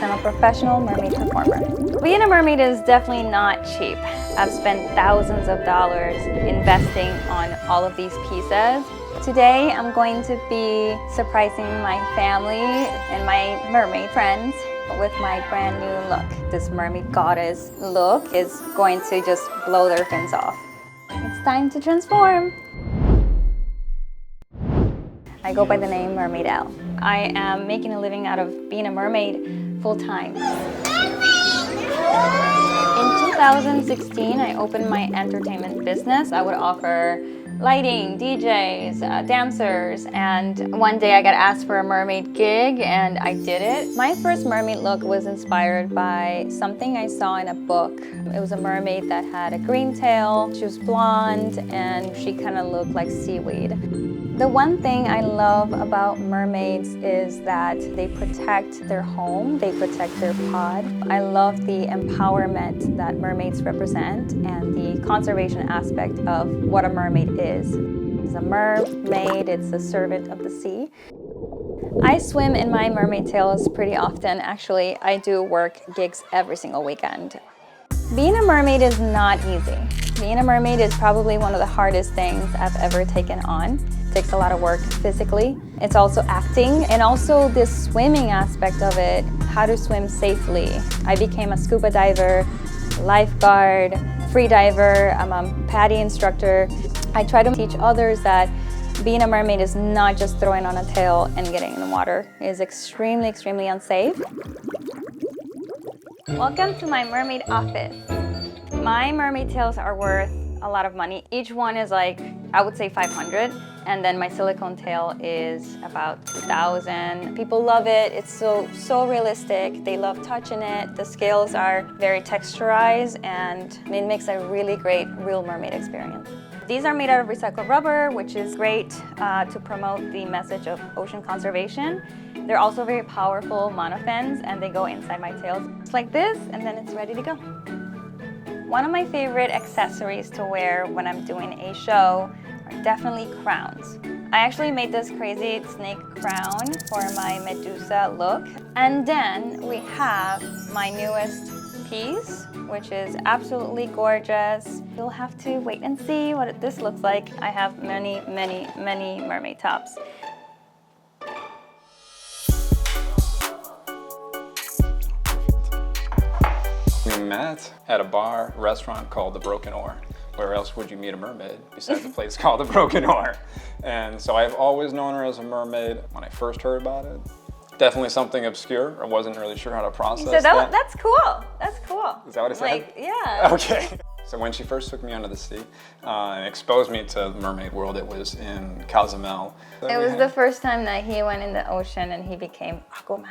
I'm a professional mermaid performer. Being a mermaid is definitely not cheap. I've spent thousands of dollars investing on all of these pieces. Today, I'm going to be surprising my family and my mermaid friends with my brand new look. This mermaid goddess look is going to just blow their fins off. It's time to transform. I go by the name Mermaid L. I am making a living out of being a mermaid full-time. In 2016, I opened my entertainment business. I would offer lighting, DJs, dancers, and one day I got asked for a mermaid gig and I did it. My first mermaid look was inspired by something I saw in a book. It was a mermaid that had a green tail, she was blonde, and she kind of looked like seaweed. The one thing I love about mermaids is that they protect their home, they protect their pod. I love the empowerment that mermaids represent and the conservation aspect of what a mermaid is. It's a mermaid, it's a servant of the sea. I swim in my mermaid tails pretty often. Actually, I do work gigs every single weekend. Being a mermaid is not easy. Being a mermaid is probably one of the hardest things I've ever taken on. It takes a lot of work physically. It's also acting and also this swimming aspect of it, how to swim safely. I became a scuba diver, lifeguard, free diver, I'm a PADI instructor. I try to teach others that being a mermaid is not just throwing on a tail and getting in the water. It is extremely, extremely unsafe. Welcome to my mermaid office. My mermaid tails are worth a lot of money. Each one is like, I would say 500, and then my silicone tail is about 2,000. People love it. It's so realistic. They love touching it. The scales are very texturized, and it makes a really great real mermaid experience. These are made out of recycled rubber, which is great to promote the message of ocean conservation. They're also very powerful monofins, and they go inside my tails. It's like this, and then it's ready to go. One of my favorite accessories to wear when I'm doing a show are definitely crowns. I actually made this crazy snake crown for my Medusa look. And then we have my newest piece, which is absolutely gorgeous. You'll have to wait and see what this looks like. I have many, many, many mermaid tops. We met at a bar, restaurant called The Broken Oar. Where else would you meet a mermaid besides a place called The Broken Oar? And so I've always known her as a mermaid. When I first heard about it, definitely something obscure. I wasn't really sure how to process You said, that. That's cool. That's cool. Is that what I said? Like, yeah. Okay. So when she first took me under the sea and exposed me to the mermaid world, it was in Cozumel. It was the first time that he went in the ocean and he became Aquaman.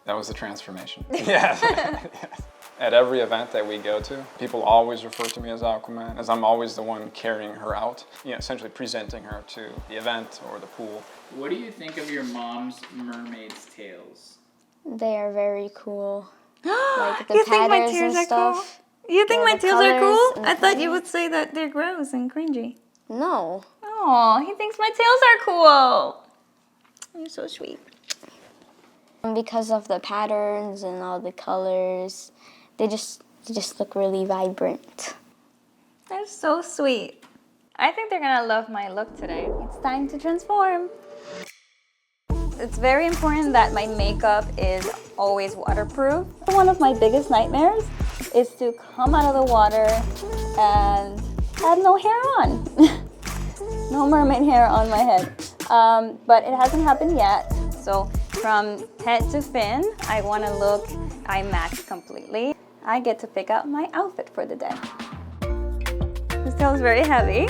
That was the transformation. Yes. Yes. At every event that we go to, people always refer to me as Aquaman, as I'm always the one carrying her out, essentially presenting her to the event or the pool. What do you think of your mom's mermaid's tails? They are very cool. Like the You think my patterns tails and are stuff. cool? You think Yeah, my the tails are colors cool? and I thought you things. would say that they're gross and cringy. No. Oh, he thinks my tails are cool. You're so sweet. Because of the patterns and all the colors, they just look really vibrant. They're so sweet. I think they're gonna love my look today. It's time to transform. It's very important that my makeup is always waterproof. One of my biggest nightmares is to come out of the water and have no hair on. No mermaid hair on my head. But it hasn't happened yet. So from head to fin, I want to look eye matched completely. I get to pick out my outfit for the day. This tail is very heavy.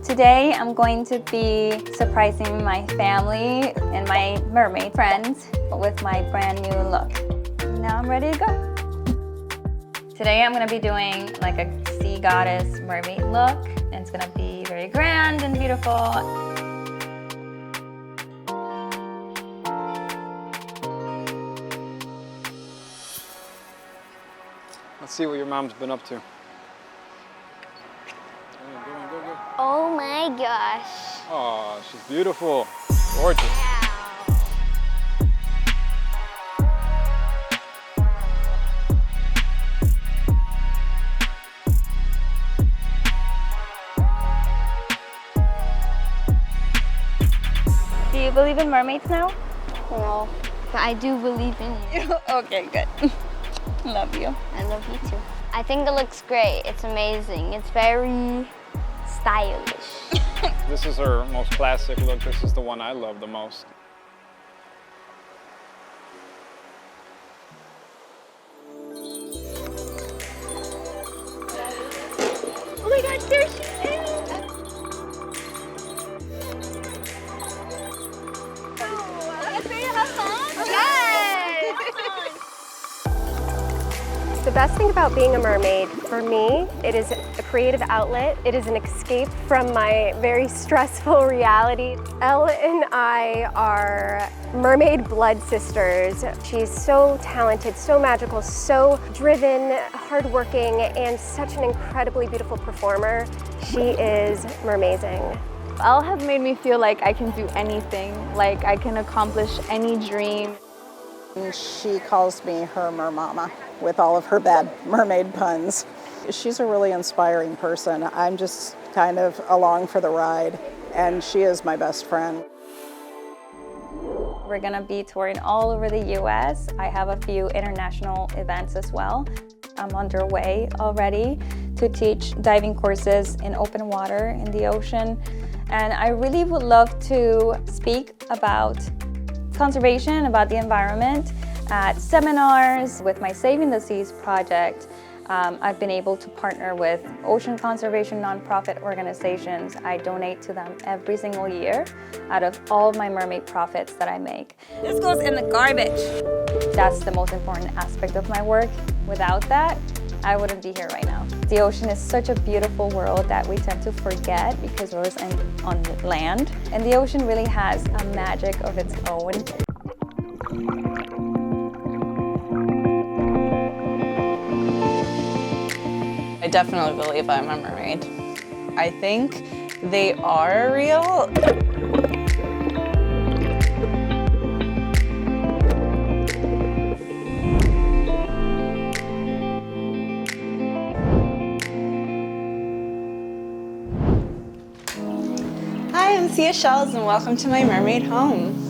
Today, I'm going to be surprising my family and my mermaid friends with my brand new look. Now I'm ready to go. Today, I'm gonna be doing like a sea goddess mermaid look, and it's gonna be very grand and beautiful. Let's see what your mom's been up to. Oh my gosh. Oh, she's beautiful. Gorgeous. believe in mermaids now? No, but I do believe in you. Okay, good. Love you. I love you too. I think it looks great. It's amazing. It's very stylish. This is her most classic look. This is the one I love the most. Oh my God, there she is! Let's say have fun. Yes! The best thing about being a mermaid, for me, it is a creative outlet. It is an escape from my very stressful reality. Elle and I are mermaid blood sisters. She's so talented, so magical, so driven, hardworking, and such an incredibly beautiful performer. She is mermazing. Elle have made me feel like I can do anything, like I can accomplish any dream. She calls me her mermama with all of her bad mermaid puns. She's a really inspiring person. I'm just kind of along for the ride, and she is my best friend. We're gonna be touring all over the US. I have a few international events as well. I'm underway already to teach diving courses in open water in the ocean. And I really would love to speak about conservation, about the environment at seminars. With my Saving the Seas project, I've been able to partner with ocean conservation nonprofit organizations. I donate to them every single year out of all of my mermaid profits that I make. This goes in the garbage. That's the most important aspect of my work. Without that, I wouldn't be here right now. The ocean is such a beautiful world that we tend to forget because we're on land. And the ocean really has a magic of its own. I definitely believe I'm a mermaid. I think they are real. Hi, I'm Sia Shells and welcome to my mermaid home.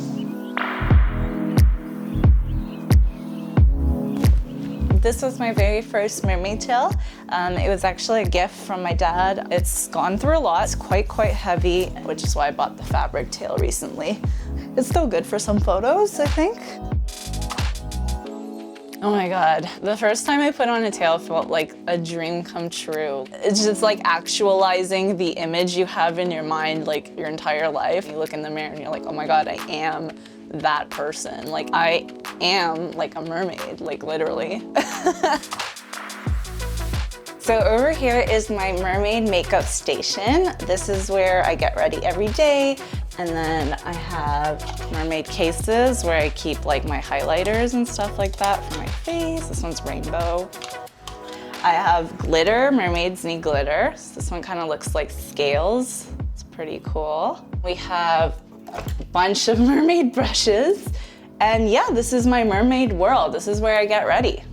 This was my very first mermaid tail. It was actually a gift from my dad. It's gone through a lot. It's quite heavy, which is why I bought the fabric tail recently. It's still good for some photos, I think. Oh my God. The first time I put on a tail felt like a dream come true. It's just like actualizing the image you have in your mind like your entire life. You look in the mirror and you're like, oh my God, I am that person. Like I am like a mermaid, like literally. So over here is my mermaid makeup station. This is where I get ready every day. And then I have mermaid cases where I keep like my highlighters and stuff like that for my face. This one's rainbow. I have glitter, mermaids need glitter. So this one kind of looks like scales. It's pretty cool. We have a bunch of mermaid brushes. And yeah, this is my mermaid world. This is where I get ready.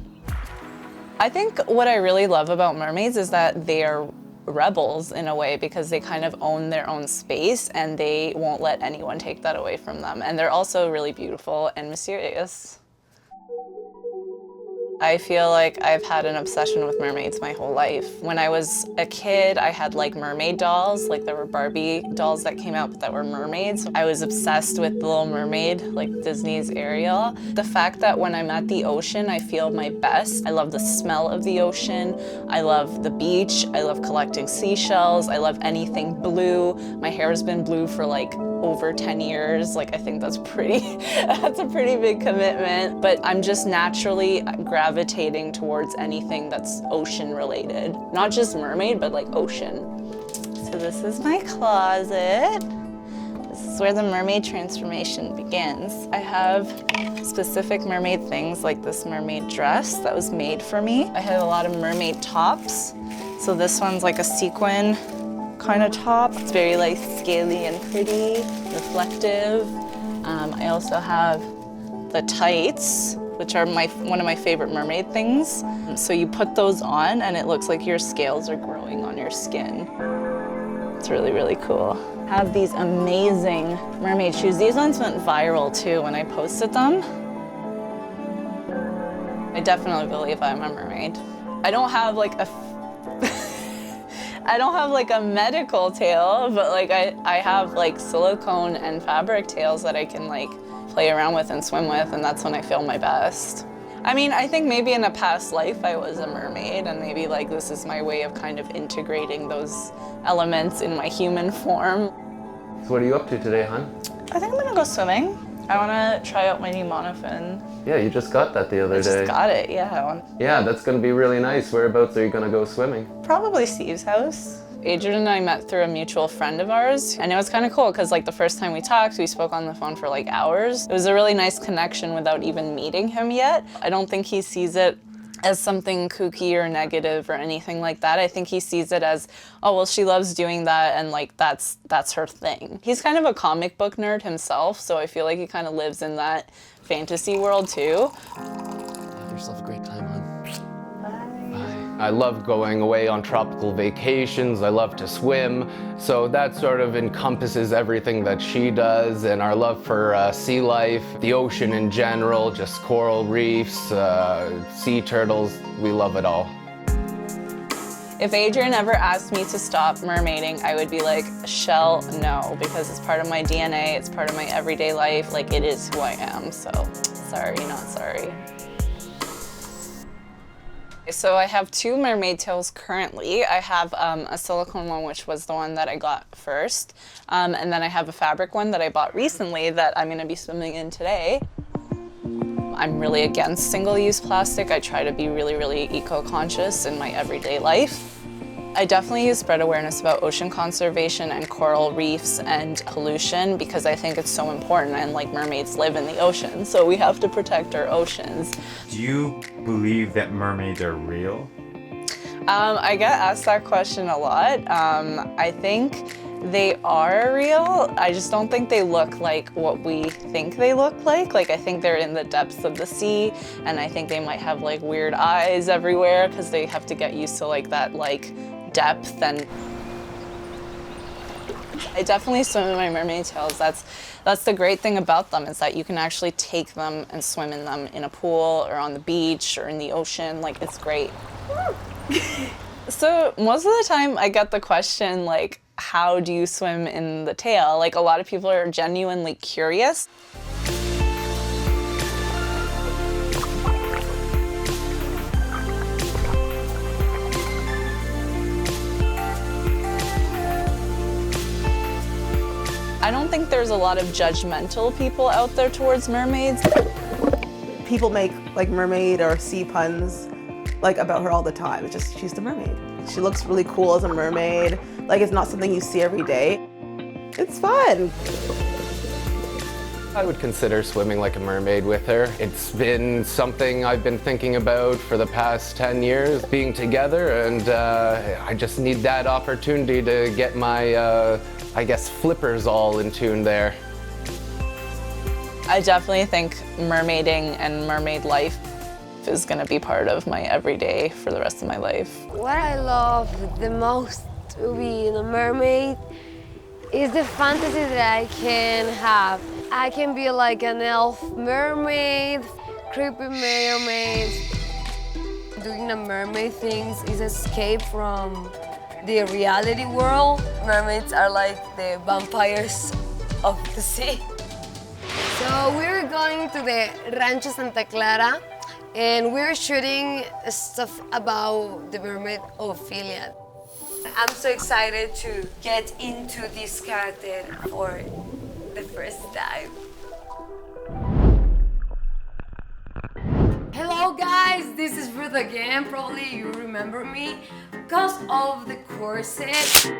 I think what I really love about mermaids is that they are rebels in a way because they kind of own their own space and they won't let anyone take that away from them. And they're also really beautiful and mysterious. I feel like I've had an obsession with mermaids my whole life. When I was a kid, I had like mermaid dolls, like there were Barbie dolls that came out but that were mermaids. I was obsessed with The Little Mermaid, like Disney's Ariel. The fact that when I'm at the ocean, I feel my best. I love the smell of the ocean. I love the beach. I love collecting seashells. I love anything blue. My hair has been blue for like over 10 years. Like I think that's a pretty big commitment. But I'm just naturally gravitating towards anything that's ocean related. Not just mermaid, but like ocean. So this is my closet. This is where the mermaid transformation begins. I have specific mermaid things like this mermaid dress that was made for me. I have a lot of mermaid tops. So this one's like a sequin kind of top. It's very like scaly and pretty, reflective. I also have the tights, which are one of my favorite mermaid things. So you put those on and it looks like your scales are growing on your skin. It's really, really cool. I have these amazing mermaid shoes. These ones went viral too when I posted them. I definitely believe I'm a mermaid. I don't have like a I don't have like a medical tail, but like I have like silicone and fabric tails that I can like play around with and swim with, and that's when I feel my best. I mean, I think maybe in a past life I was a mermaid, and maybe like this is my way of kind of integrating those elements in my human form. So what are you up to today, hon? I think I'm gonna go swimming. I wanna try out my new monofin. Yeah, you just got that the other day. I just got it, yeah. Yeah, that's gonna be really nice. Whereabouts are you gonna go swimming? Probably Steve's house. Adrian and I met through a mutual friend of ours, and it was kind of cool because like the first time we talked, we spoke on the phone for like hours. It was a really nice connection without even meeting him yet. I don't think he sees it as something kooky or negative or anything like that. I think he sees it as, oh, well, she loves doing that, and like that's her thing. He's kind of a comic book nerd himself, so I feel like he kind of lives in that fantasy world too. Have yourself a great time, hon. I love going away on tropical vacations. I love to swim. So that sort of encompasses everything that she does, and our love for sea life, the ocean in general, just coral reefs, sea turtles. We love it all. If Adrian ever asked me to stop mermaiding, I would be like, Shell, no, because it's part of my DNA, it's part of my everyday life, like it is who I am, so sorry, not sorry. So I have two mermaid tails currently. I have a silicone one, which was the one that I got first, and then I have a fabric one that I bought recently that I'm gonna be swimming in today. I'm really against single-use plastic. I try to be really, really eco-conscious in my everyday life. I definitely use spread awareness about ocean conservation and coral reefs and pollution because I think it's so important, and like mermaids live in the ocean, so we have to protect our oceans. Do you believe that mermaids are real? I get asked that question a lot. I think they are real. I just don't think they look like what we think they look like. Like I think they're in the depths of the sea, and I think they might have like weird eyes everywhere because they have to get used to like that like depth. And I definitely swim in my mermaid tails. That's the great thing about them, is that you can actually take them and swim in them in a pool or on the beach or in the ocean. Like it's great. So most of the time I get the question like, how do you swim in the tail? Like a lot of people are genuinely curious. I don't think there's a lot of judgmental people out there towards mermaids. People make like mermaid or sea puns like about her all the time. It's just, she's the mermaid. She looks really cool as a mermaid. Like it's not something you see every day. It's fun. I would consider swimming like a mermaid with her. It's been something I've been thinking about for the past 10 years, being together, and I just need that opportunity to get my, I guess, flippers all in tune there. I definitely think mermaiding and mermaid life is gonna be part of my everyday for the rest of my life. What I love the most to be a mermaid is the fantasy that I can have. I can be like an elf mermaid, creepy mermaid. Doing the mermaid things is escape from the reality world. Mermaids are like the vampires of the sea. So we're going to the Rancho Santa Clara, and we're shooting stuff about the mermaid Ophelia. I'm so excited to get into this character for the first time. Hello guys, this is Ruth again. Probably you remember me because of the corset.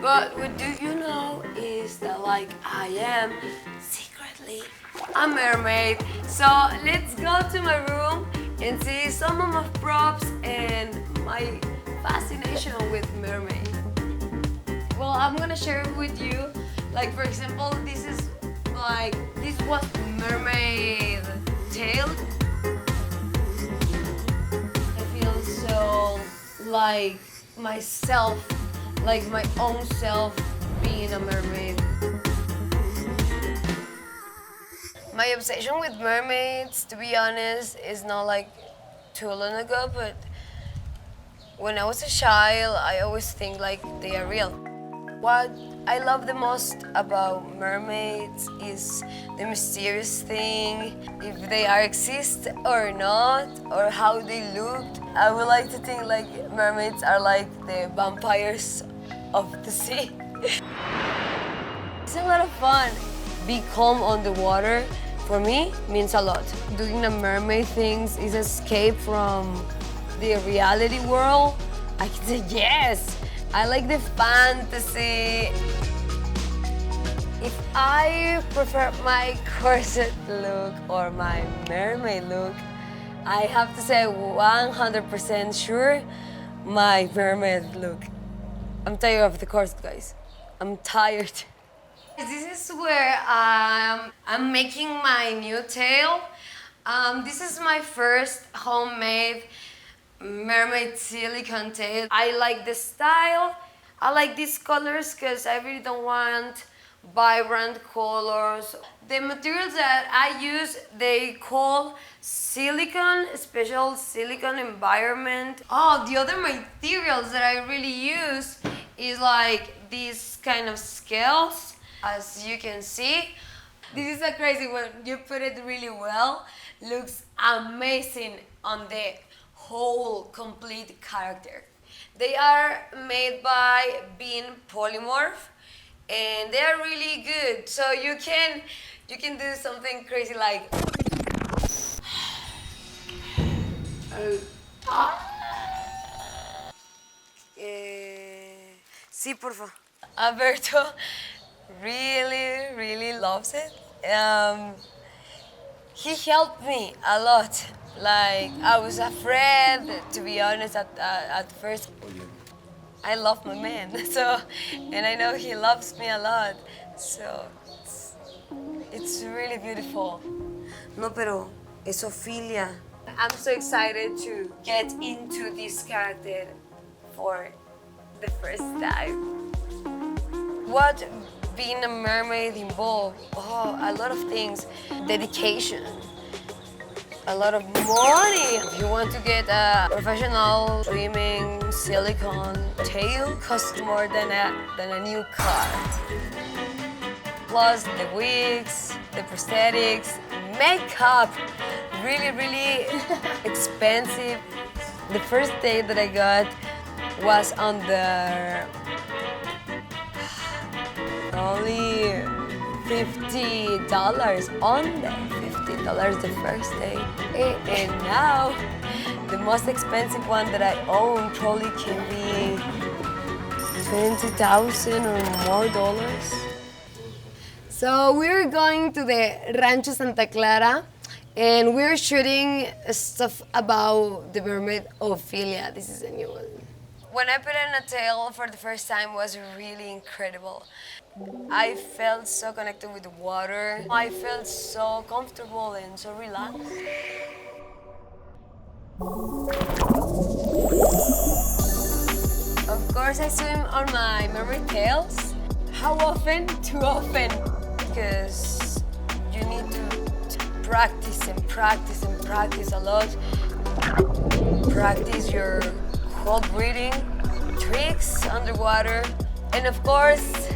But what do you know is that like I am secretly a mermaid. So let's go to my room and see some of my props and my fascination with mermaid. Well, I'm gonna share with you, like for example, this was mermaid tail. I feel so like myself, like my own self, being a mermaid. My obsession with mermaids, to be honest, is not like too long ago, but when I was a child, I always think like they are real. What I love the most about mermaids is the mysterious thing, if they are exist or not, or how they look. I would like to think like mermaids are like the vampires of the sea. It's a lot of fun. Be calm on the water, for me, means a lot. Doing the mermaid things is escape from the reality world. I can say yes. I like the fantasy. If I prefer my corset look or my mermaid look, I have to say 100% sure my mermaid look. I'm tired of the corset, guys. I'm tired. This is where I'm making my new tail. This is my first homemade mermaid silicone tail. I like the style. I like these colors because I really don't want vibrant colors. The materials that I use, they call silicone, special silicone environment. Oh, the other materials that I really use is like these kind of scales. As you can see, this is a crazy one. You put it really well. Looks amazing on the whole complete character. They are made by Bean Polymorph and they are really good. So you can do something crazy like sí, por favor. Alberto really loves it. He helped me a lot. Like, I was afraid, to be honest, at first. I love my man, so, and I know he loves me a lot, so it's really beautiful. No, pero es Ophelia. I'm so excited to get into this character for the first time. What being a mermaid involves? Oh, a lot of things. Dedication. A lot of money. If you want to get a professional swimming silicone tail, costs more than a new car. Plus the wigs, the prosthetics, makeup, really expensive. The first day that I got was under only $50 under $50 the first day. And now, the most expensive one that I own probably can be $20,000 or more dollars. So we're going to the Rancho Santa Clara and we're shooting stuff about the mermaid Ophelia. This is a new one. When I put in a tail for the first time, it was really incredible. I felt so connected with the water. I felt so comfortable and so relaxed. Of course, I swim on my mermaid tails. How often? Too often. Because you need to practice and practice and practice a lot. Practice your cold breathing, tricks underwater, and of course,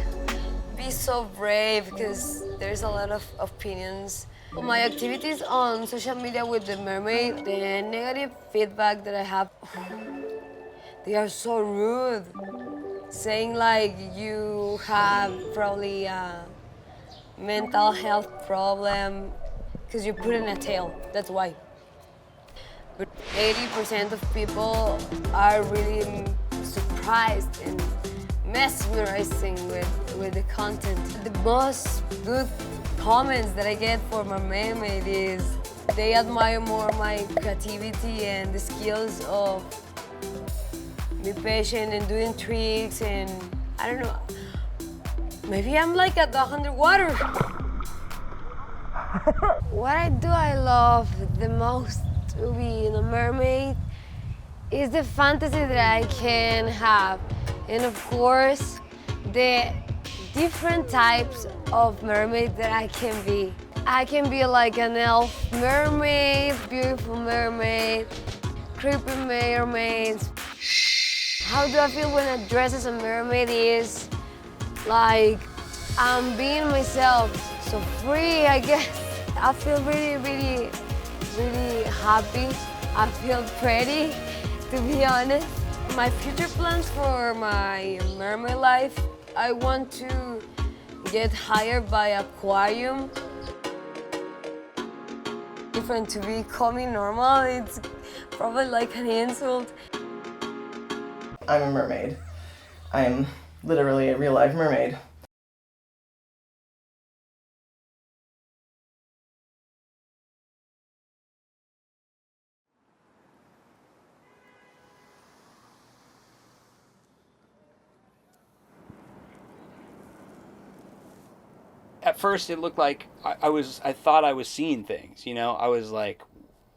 be so brave because there's a lot of opinions. My activities on social media with the mermaid, the negative feedback that I have, they are so rude. Saying like you have probably a mental health problem because you put in a tail, that's why. But 80% of people are really surprised and mesmerizing with the content. The most good comments that I get for my mermaid is they admire more my creativity and the skills of be patient and doing tricks and I don't know. Maybe I'm like a dog underwater. What I love the most to be a mermaid is the fantasy that I can have. And of course, the different types of mermaid that I can be. I can be like an elf mermaid, beautiful mermaid, creepy mermaids. How do I feel when I dress as a mermaid is like I'm being myself, so free, I guess. I feel really happy. I feel pretty, to be honest. My future plans for my mermaid life, I want to get hired by aquarium. Different to becoming normal, it's probably like an insult. I'm a mermaid. I'm literally a real life mermaid. At first it looked like I thought I was seeing things, you know. I was like,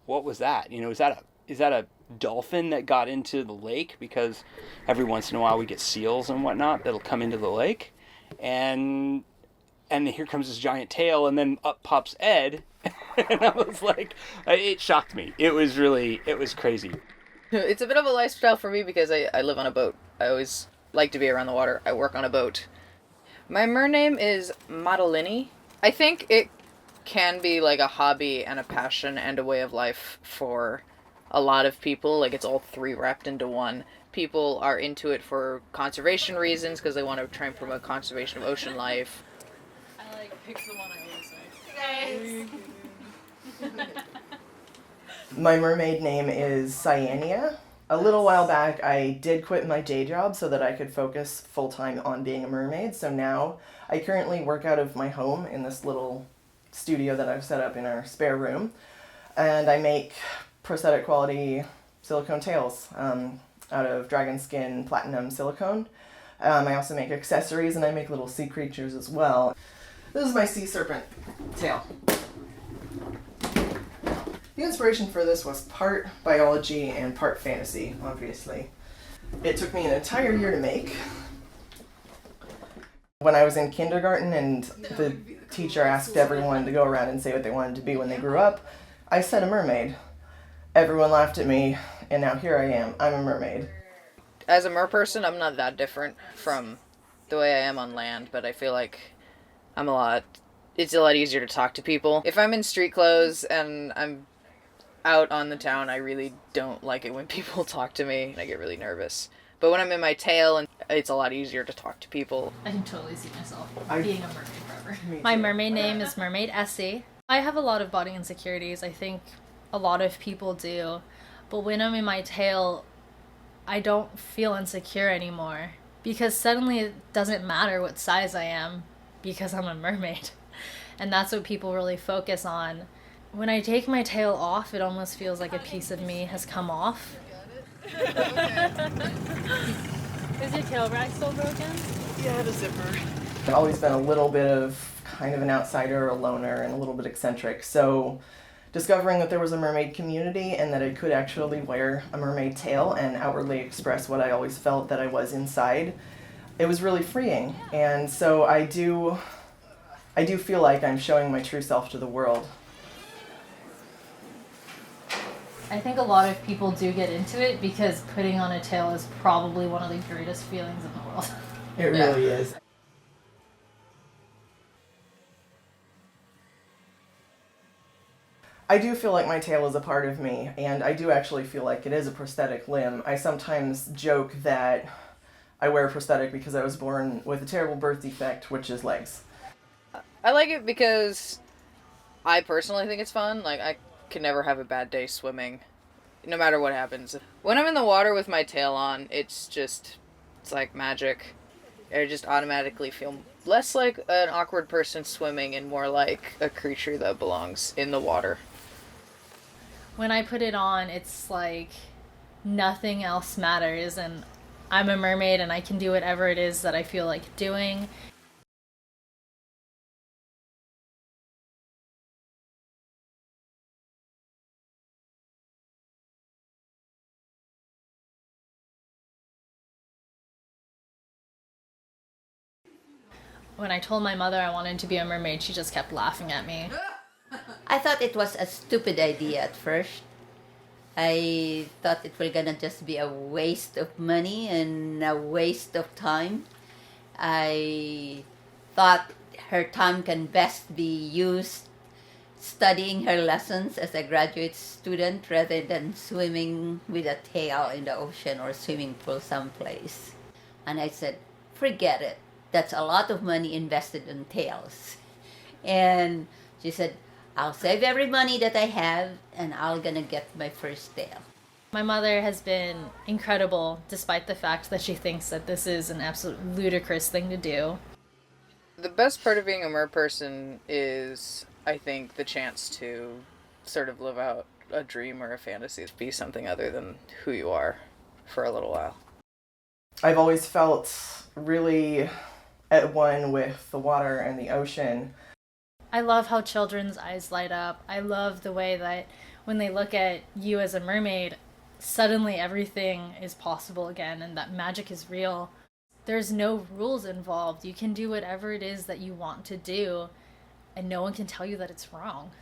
what was that? You know, is that a dolphin that got into the lake? Because every once in a while we get seals and whatnot that'll come into the lake, and here comes this giant tail, and then up pops Ed, and I was like, it shocked me. It was crazy. It's a bit of a lifestyle for me because I live on a boat. I always like to be around the water. I work on a boat. My mer name is Madeline. I think it can be like a hobby and a passion and a way of life for a lot of people. Like, it's all three wrapped into one. People are into it for conservation reasons because they want to try and promote conservation of ocean life. I like pick the one I always say. My mermaid name is Cyania. A little while back, I did quit my day job so that I could focus full-time on being a mermaid. So now I currently work out of my home in this little studio that I've set up in our spare room. And I make prosthetic quality silicone tails out of dragon skin platinum silicone. I also make accessories, and I make little sea creatures as well. This is my sea serpent tail. The inspiration for this was part biology and part fantasy, obviously. It took me an entire year to make. When I was in kindergarten and the teacher asked everyone to go around and say what they wanted to be when they grew up, I said a mermaid. Everyone laughed at me, and now here I am. I'm a mermaid. As a mer person, I'm not that different from the way I am on land, but I feel like it's a lot easier to talk to people. If I'm in street clothes and I'm out on the town, I really don't like it when people talk to me. I get really nervous. But when I'm in my tail, and it's a lot easier to talk to people. I can totally see myself being a mermaid forever. My mermaid name is Mermaid Essie. I have a lot of body insecurities. I think a lot of people do. But when I'm in my tail, I don't feel insecure anymore. Because suddenly it doesn't matter what size I am because I'm a mermaid. And that's what people really focus on. When I take my tail off, it almost feels like a piece of me has come off. Is your tail rag still broken? Yeah, the zipper. I've always been a little bit of kind of an outsider, a loner, and a little bit eccentric. So discovering that there was a mermaid community and that I could actually wear a mermaid tail and outwardly express what I always felt that I was inside, it was really freeing. And so I do feel like I'm showing my true self to the world. I think a lot of people do get into it because putting on a tail is probably one of the greatest feelings in the world. It really is. I do feel like my tail is a part of me, and I do actually feel like it is a prosthetic limb. I sometimes joke that I wear a prosthetic because I was born with a terrible birth defect, which is legs. I like it because I personally think it's fun. Like, I can never have a bad day swimming, no matter what happens. When I'm in the water with my tail on, it's like magic. I just automatically feel less like an awkward person swimming and more like a creature that belongs in the water. When I put it on, it's like nothing else matters, and I'm a mermaid and I can do whatever it is that I feel like doing. When I told my mother I wanted to be a mermaid, she just kept laughing at me. I thought it was a stupid idea at first. I thought it was gonna just be a waste of money and a waste of time. I thought her time can best be used studying her lessons as a graduate student rather than swimming with a tail in the ocean or swimming pool someplace. And I said, forget it. That's a lot of money invested in tails. And she said, I'll save every money that I have and I'm gonna get my first tail. My mother has been incredible despite the fact that she thinks that this is an absolute ludicrous thing to do. The best part of being a mer person is, I think, the chance to sort of live out a dream or a fantasy, to be something other than who you are for a little while. I've always felt really at one with the water and the ocean. I love how children's eyes light up. I love the way that when they look at you as a mermaid, suddenly everything is possible again and that magic is real. There's no rules involved. You can do whatever it is that you want to do and no one can tell you that it's wrong.